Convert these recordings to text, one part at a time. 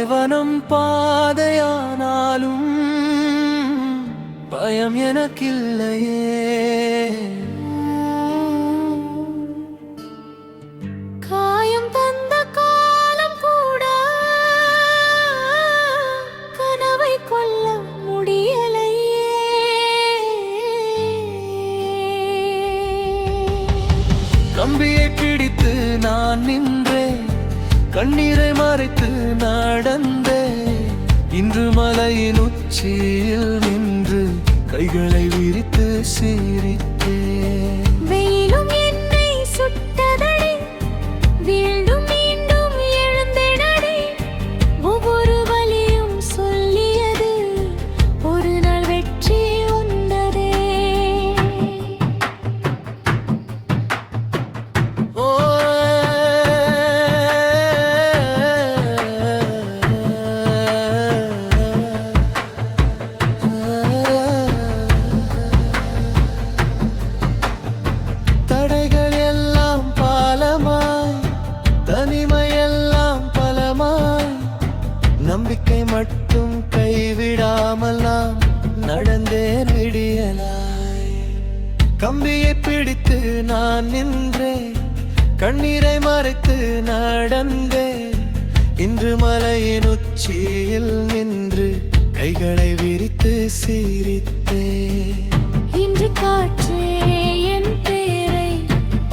பாலைவனம் பாதையானாலும் பயம் எனக்கில்லையே. காயம் தந்த காலம் கூட கனவை கொல்ல முடியலையே. கம்பியை பிடித்து நான் நின்றேன், கண்ணீரை மறைத்து நடந்தேன். இன்று மலையின் உச்சியில் நின்று கைகளை விரித்து சிரித்தேன். வெயிலும் என்னை சுட்டதடி, வீண்டும் மீண்டும் எழுந்தேனடி. ஒவ்வொரு வலியும் சொல்லியது ஒரு நாள் வெற்றி உண்டதே. ஓ தடைகள் எல்லாம் பாலமாய், தனிமையெல்லாம் பலமாய், நம்பிக்கை மட்டும் கைவிடாமல் நாம் நடந்தேன் விடியலாய். கம்பியை பிடித்து நான் நின்றேன், கண்ணீரை மறைத்து நடந்தேன். இன்று மலையின் உச்சியில் நின்று கைகளை விரித்து சிரித்தேன். இன்று காற்றே என் பேரை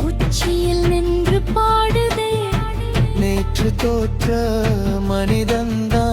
உச்சியில் நின்று பாடுதே. நேற்று தோற்ற மனிதன்தான்